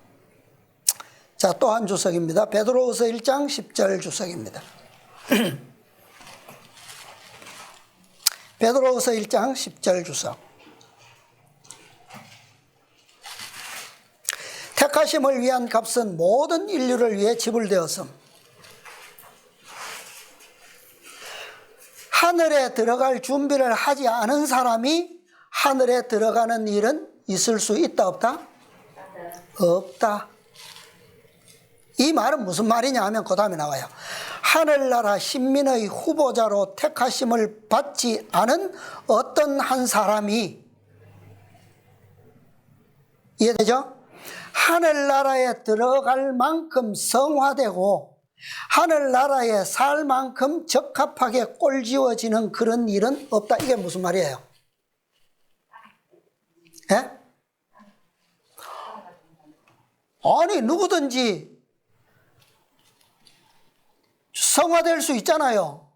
자, 또 한 주석입니다. 베드로후서 1장 10절 주석입니다. 베드로후서 1장 10절 주석. 택하심을 위한 값은 모든 인류를 위해 지불되었음. 하늘에 들어갈 준비를 하지 않은 사람이 하늘에 들어가는 일은 있을 수 있다 없다? 없다. 이 말은 무슨 말이냐 하면 그 다음에 나와요. 하늘나라 신민의 후보자로 택하심을 받지 않은 어떤 한 사람이, 이해되죠? 하늘나라에 들어갈 만큼 성화되고 하늘나라에 살 만큼 적합하게 꼴지어지는 그런 일은 없다. 이게 무슨 말이에요? 예? 아니, 누구든지 성화될 수 있잖아요.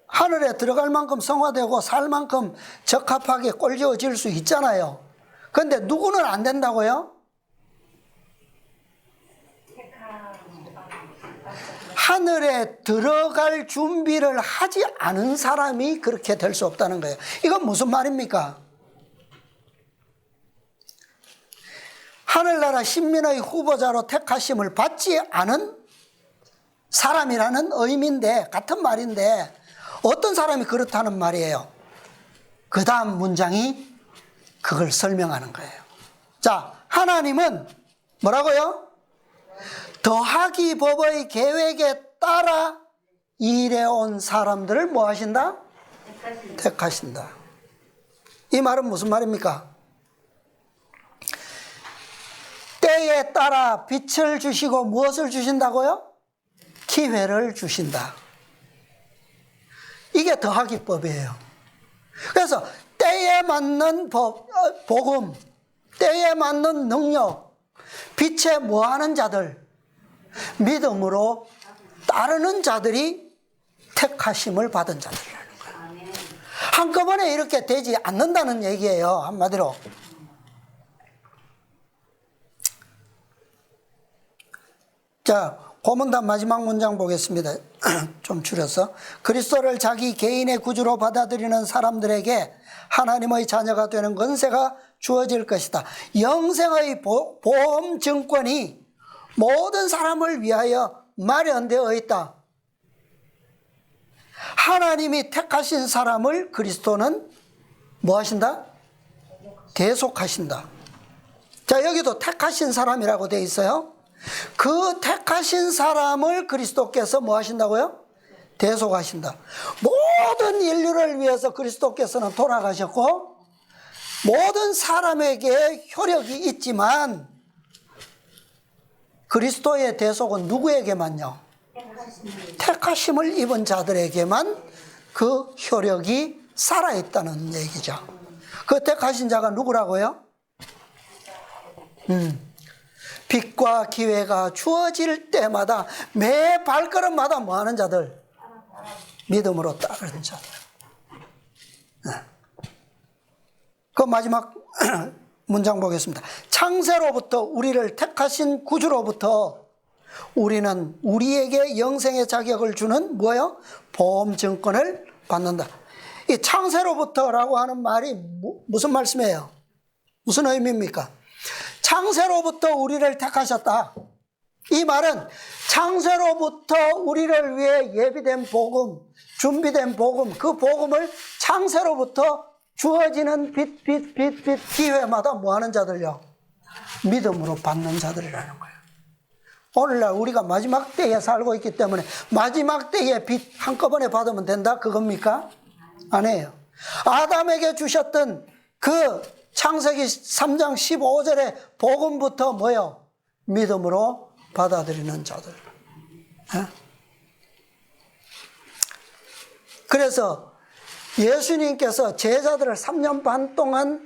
하늘에 들어갈 만큼 성화되고 살 만큼 적합하게 꼴지어질 수 있잖아요. 그런데 누구는 안 된다고요? 하늘에 들어갈 준비를 하지 않은 사람이 그렇게 될 수 없다는 거예요. 이건 무슨 말입니까? 하늘나라 신민의 후보자로 택하심을 받지 않은 사람이라는 의미인데, 같은 말인데 어떤 사람이 그렇다는 말이에요? 그 다음 문장이 그걸 설명하는 거예요. 자, 하나님은 뭐라고요? 더하기 법의 계획에 따라 일해온 사람들을 뭐 하신다? 택하신다. 이 말은 무슨 말입니까? 때에 따라 빛을 주시고 무엇을 주신다고요? 기회를 주신다. 이게 더하기법이에요. 그래서 때에 맞는 복음, 때에 맞는 능력, 빛에 뭐하는 자들, 믿음으로 따르는 자들이 택하심을 받은 자들이라는 거예요. 한꺼번에 이렇게 되지 않는다는 얘기예요. 한마디로. 자, 고문단 마지막 문장 보겠습니다. 좀 줄여서. 그리스도를 자기 개인의 구주로 받아들이는 사람들에게 하나님의 자녀가 되는 권세가 주어질 것이다. 영생의 보험 증권이 모든 사람을 위하여 마련되어 있다. 하나님이 택하신 사람을 그리스도는 뭐 하신다? 대속하신다. 자, 여기도 택하신 사람이라고 되어 있어요. 그 택하신 사람을 그리스도께서 뭐 하신다고요? 대속하신다. 모든 인류를 위해서 그리스도께서는 돌아가셨고 모든 사람에게 효력이 있지만 그리스도의 대속은 누구에게만요? 택하심을 입은 자들에게만 그 효력이 살아있다는 얘기죠. 그 택하신 자가 누구라고요? 빛과 기회가 주어질 때마다 매 발걸음마다 뭐하는 자들? 믿음으로 따르는 자들. 그 마지막 문장 보겠습니다. 창세로부터 우리를 택하신 구주로부터 우리는 우리에게 영생의 자격을 주는 뭐예요? 보험 증권을 받는다. 이 창세로부터라고 하는 말이 무슨 말씀이에요? 무슨 의미입니까? 창세로부터 우리를 택하셨다. 이 말은 창세로부터 우리를 위해 예비된 복음, 준비된 복음, 그 복음을 창세로부터 주어지는 빛 기회마다 뭐하는 자들요? 믿음으로 받는 자들이라는 거예요. 오늘날 우리가 마지막 때에 살고 있기 때문에 마지막 때에 빛 한꺼번에 받으면 된다? 그겁니까? 아니에요. 아담에게 주셨던 그 창세기 3장 15절의 복음부터 뭐요? 믿음으로 받아들이는 자들. 그래서 예수님께서 제자들을 3년 반 동안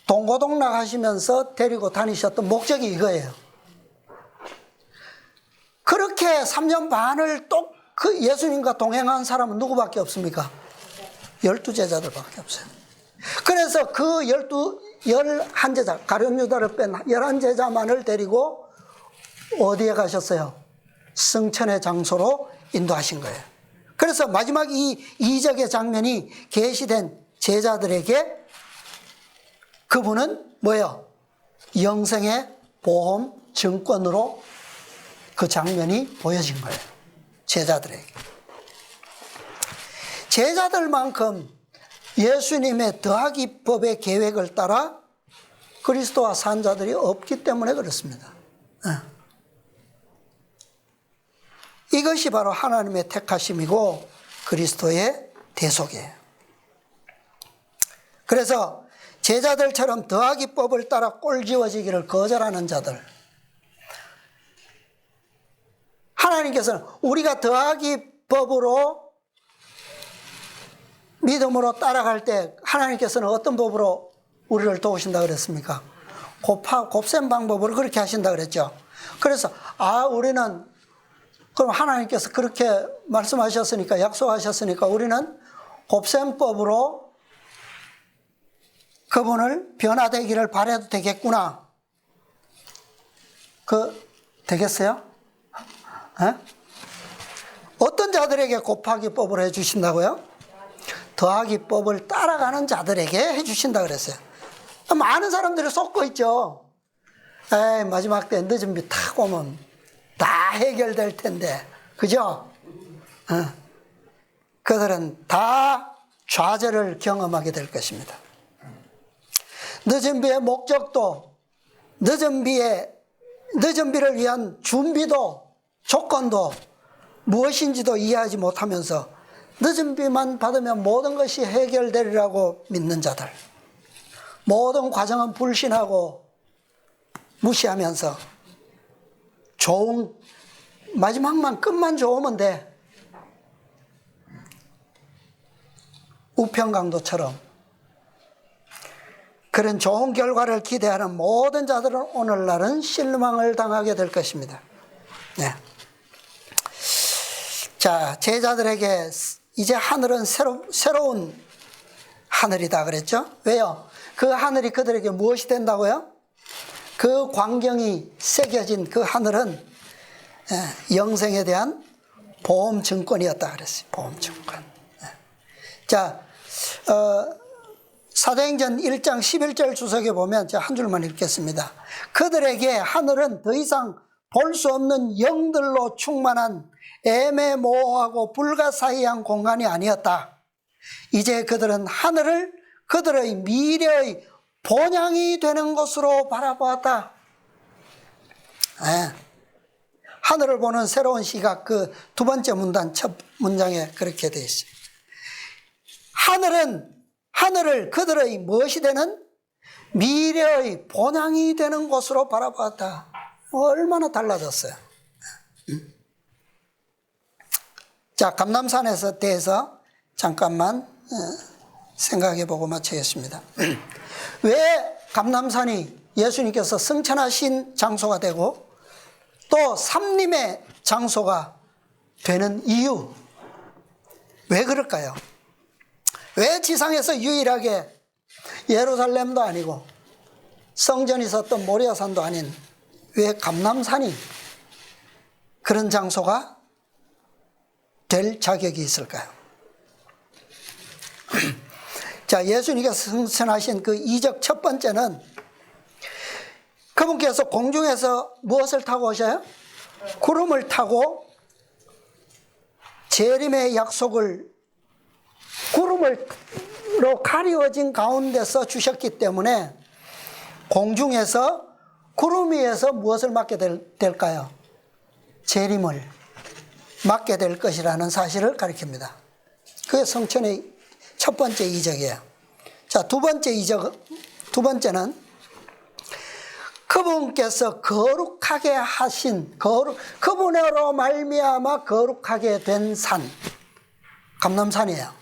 동고동락 하시면서 데리고 다니셨던 목적이 이거예요. 그렇게 3년 반을 또 그 예수님과 동행한 사람은 누구밖에 없습니까? 12제자들밖에 없어요. 그래서 그 11제자, 가룟 유다를 뺀 11제자만을 데리고 어디에 가셨어요? 승천의 장소로 인도하신 거예요. 그래서 마지막 이 이적의 장면이 계시된 제자들에게 그분은 뭐예요? 영생의 보험 증권으로 그 장면이 보여진 거예요. 제자들에게. 제자들만큼 예수님의 더하기 법의 계획을 따라 그리스도와 산 자들이 없기 때문에 그렇습니다. 이것이 바로 하나님의 택하심이고 그리스도의 대속이에요. 그래서 제자들처럼 더하기 법을 따라 꼴지워지기를 거절하는 자들, 하나님께서는 우리가 더하기 법으로 믿음으로 따라갈 때 하나님께서는 어떤 법으로 우리를 도우신다 그랬습니까? 곱셈 방법으로 그렇게 하신다 그랬죠. 그래서 우리는 그럼 하나님께서 그렇게 말씀하셨으니까, 약속하셨으니까 우리는 곱셈법으로 그분을 변화되기를 바라도 되겠구나. 되겠어요? 어떤 자들에게 곱하기 법을 해주신다고요? 더하기 법을 따라가는 자들에게 해주신다 그랬어요. 많은 사람들이 속고 있죠. 마지막 때 늦은 비 탁 오면 다 해결될 텐데, 그죠? 그들은 다 좌절을 경험하게 될 것입니다. 늦은 비의 목적도, 늦은 비를 위한 준비도, 조건도 무엇인지도 이해하지 못하면서 늦은 비만 받으면 모든 것이 해결되리라고 믿는 자들, 모든 과정은 불신하고 무시하면서 마지막만 끝만 좋으면 돼. 우편강도처럼 그런 좋은 결과를 기대하는 모든 자들은 오늘날은 실망을 당하게 될 것입니다. 네. 자, 제자들에게 이제 하늘은 새로운 하늘이다 그랬죠? 왜요? 그 하늘이 그들에게 무엇이 된다고요? 그 광경이 새겨진 그 하늘은 영생에 대한 보험증권이었다 그랬어요. 보험증권. 자, 사도행전 1장 11절 주석에 보면 제가 한 줄만 읽겠습니다. 그들에게 하늘은 더 이상 볼 수 없는 영들로 충만한 애매모호하고 불가사의한 공간이 아니었다. 이제 그들은 하늘을 그들의 미래의 본향이 되는 것으로 바라보았다. 하늘을 보는 새로운 시각, 그 두 번째 문단 첫 문장에 그렇게 되어 있어요. 하늘을 그들의 무엇이 되는 미래의 본향이 되는 곳으로 바라보았다. 얼마나 달라졌어요. 자, 감람산에서 대해서 잠깐만 생각해 보고 마치겠습니다. 왜 감람산이 예수님께서 승천하신 장소가 되고 또 삼림의 장소가 되는 이유, 왜 그럴까요? 왜 지상에서 유일하게 예루살렘도 아니고 성전이 있었던 모리아산도 아닌 왜 감람산이 그런 장소가 될 자격이 있을까요? 자, 예수님께서 승천하신 그 이적 첫 번째는 그분께서 공중에서 무엇을 타고 오셔요? 구름을 타고 재림의 약속을 구름으로 가리워진 가운데서 주셨기 때문에 공중에서 구름 위에서 무엇을 맡게 될까요? 재림을 맡게 될 것이라는 사실을 가리킵니다. 그게 성천의 첫 번째 이적이에요. 자, 두 번째는 그분께서 거룩하게 하신, 그분으로 말미암아 거룩하게 된 산, 감람산이에요.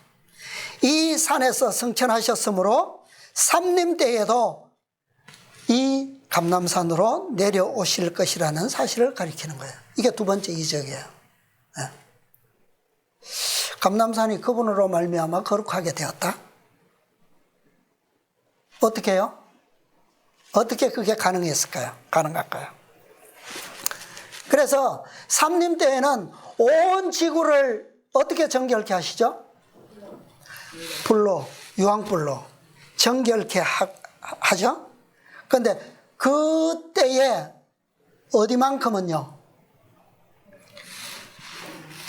이 산에서 승천하셨으므로 삼림 때에도 이 감람산으로 내려오실 것이라는 사실을 가리키는 거예요. 이게 두 번째 이적이에요. 감람산이 그분으로 말미암아 거룩하게 되었다. 어떻게 해요? 어떻게 그게 가능할까요? 그래서 삼림 때에는 온 지구를 어떻게 정결케 하시죠? 불로, 유황불로 정결케 하죠? 그런데 그때에 어디만큼은요?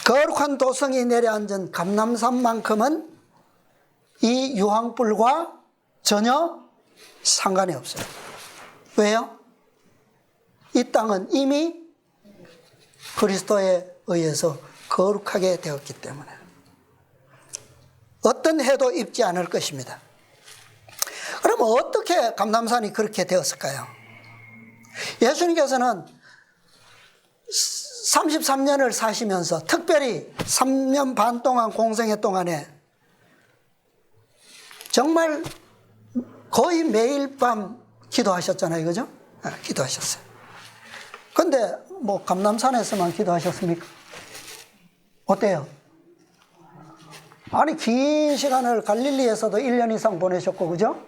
거룩한 도성이 내려앉은 감람산만큼은 이 유황불과 전혀 상관이 없어요. 왜요? 이 땅은 이미 그리스도의 의해서 거룩하게 되었기 때문에 어떤 해도 입지 않을 것입니다. 그러면 어떻게 감람산이 그렇게 되었을까요? 예수님께서는 33년을 사시면서 특별히 3년 반 동안 공생애 동안에 정말 거의 매일 밤 기도하셨잖아요. 그죠? 기도하셨어요. 근데 뭐 감람산에서만 기도하셨습니까? 어때요? 아니 긴 시간을 갈릴리에서도 1년 이상 보내셨고, 그죠?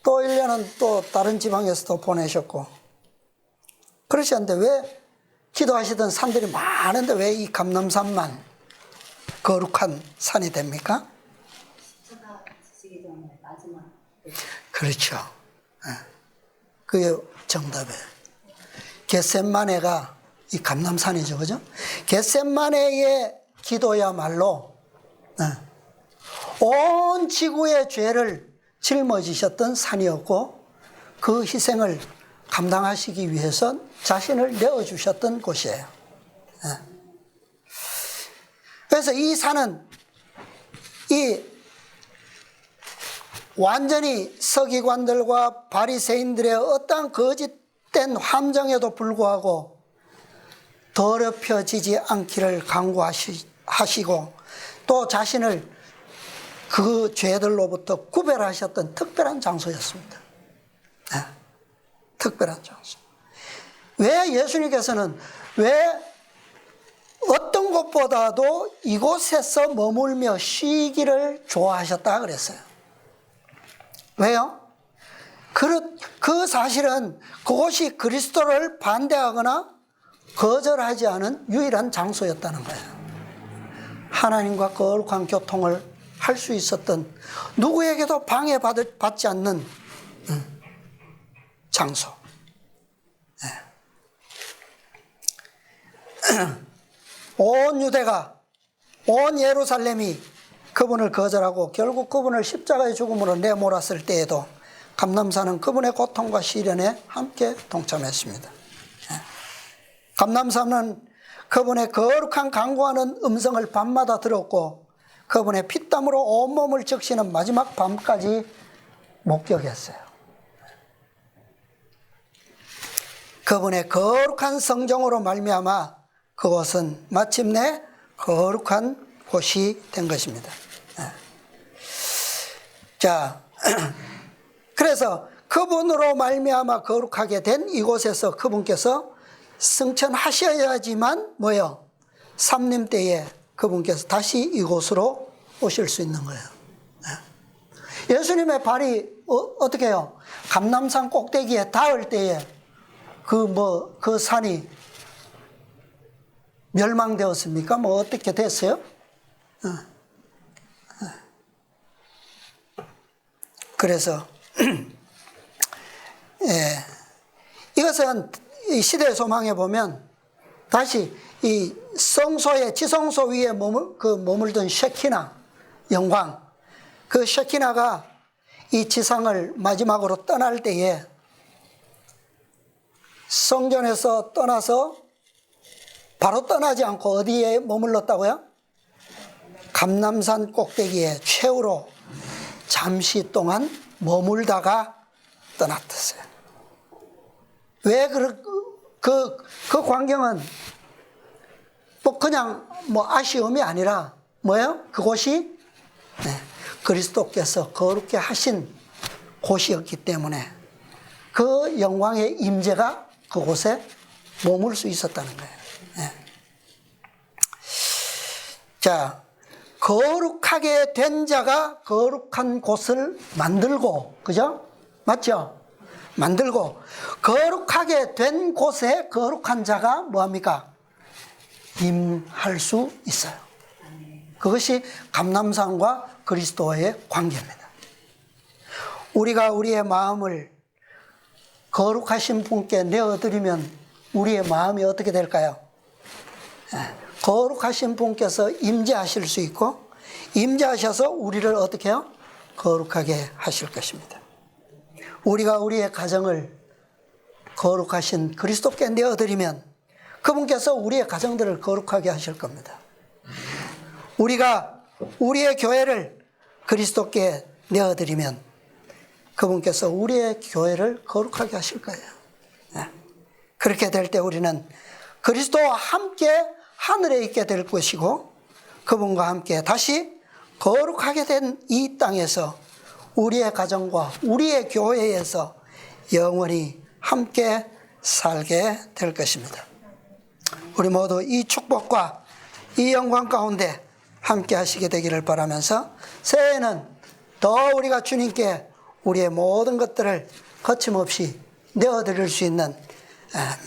또 1년은 또 다른 지방에서도 보내셨고. 그러셨는데 왜 기도하시던 산들이 많은데 왜 이 감람산만 거룩한 산이 됩니까? 그렇죠. 그게 정답이에요. 겟셋마네가 이 감람산이죠. 그죠? 겟셋마네의 기도야말로 온 지구의 죄를 짊어지셨던 산이었고 그 희생을 감당하시기 위해서 자신을 내어주셨던 곳이에요. 그래서 이 산은 이 완전히 서기관들과 바리새인들의 어떠한 거짓된 함정에도 불구하고 더럽혀지지 않기를 강구하시고 또 자신을 그 죄들로부터 구별하셨던 특별한 장소였습니다. 특별한 장소. 왜 예수님께서는 왜 어떤 곳보다도 이곳에서 머물며 쉬기를 좋아하셨다 그랬어요? 왜요? 그 사실은 그곳이 그리스도를 반대하거나 거절하지 않은 유일한 장소였다는 거예요. 하나님과 거룩한 교통을 할 수 있었던 누구에게도 방해받지 않는 장소. 온 유대가, 온 예루살렘이 그분을 거절하고 결국 그분을 십자가의 죽음으로 내몰았을 때에도 감람산은 그분의 고통과 시련에 함께 동참했습니다. 감람산은 그분의 거룩한 간구하는 음성을 밤마다 들었고 그분의 피땀으로 온몸을 적시는 마지막 밤까지 목격했어요. 그분의 거룩한 성정으로 말미암아 그곳은 마침내 거룩한 곳이 된 것입니다. 자, 그래서 그분으로 말미암아 거룩하게 된 이곳에서 그분께서 승천하셔야지만 뭐예요? 삼림 때에 그분께서 다시 이곳으로 오실 수 있는 거예요. 예수님의 발이 어떻게 해요? 감람산 꼭대기에 닿을 때에 그 산이 멸망되었습니까? 뭐 어떻게 됐어요? 그래서 이것은 이 시대의 소망에 보면 다시 이 성소의 지성소 위에 머물던 셰키나 영광, 그 셰키나가 이 지상을 마지막으로 떠날 때에 성전에서 떠나서 바로 떠나지 않고 어디에 머물렀다고요? 감람산 꼭대기에 최후로 잠시 동안 머물다가 떠났었어요. 왜 그 광경은 뭐 그냥 뭐 아쉬움이 아니라 뭐예요? 그곳이 그리스도께서 거룩게 하신 곳이었기 때문에 그 영광의 임재가 그곳에 머물 수 있었다는 거예요. 자, 거룩하게 된 자가 거룩한 곳을 만들고, 그죠? 맞죠? 만들고, 거룩하게 된 곳에 거룩한 자가 뭐합니까? 임할 수 있어요. 그것이 감람산과 그리스도와의 관계입니다. 우리가 우리의 마음을 거룩하신 분께 내어드리면 우리의 마음이 어떻게 될까요? 거룩하신 분께서 임재하실 수 있고 임재하셔서 우리를 어떻게 해요? 거룩하게 하실 것입니다. 우리가 우리의 가정을 거룩하신 그리스도께 내어드리면 그분께서 우리의 가정들을 거룩하게 하실 겁니다. 우리가 우리의 교회를 그리스도께 내어드리면 그분께서 우리의 교회를 거룩하게 하실 거예요. 그렇게 될 때 우리는 그리스도와 함께 하늘에 있게 될 것이고 그분과 함께 다시 거룩하게 된 이 땅에서 우리의 가정과 우리의 교회에서 영원히 함께 살게 될 것입니다. 우리 모두 이 축복과 이 영광 가운데 함께 하시게 되기를 바라면서 새해에는 더 우리가 주님께 우리의 모든 것들을 거침없이 내어드릴 수 있는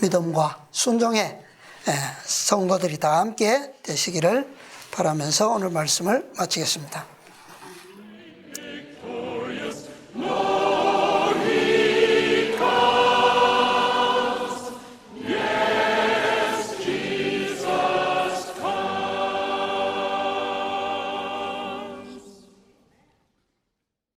믿음과 순종의 성도들이 다 함께 되시기를 바라면서 오늘 말씀을 마치겠습니다.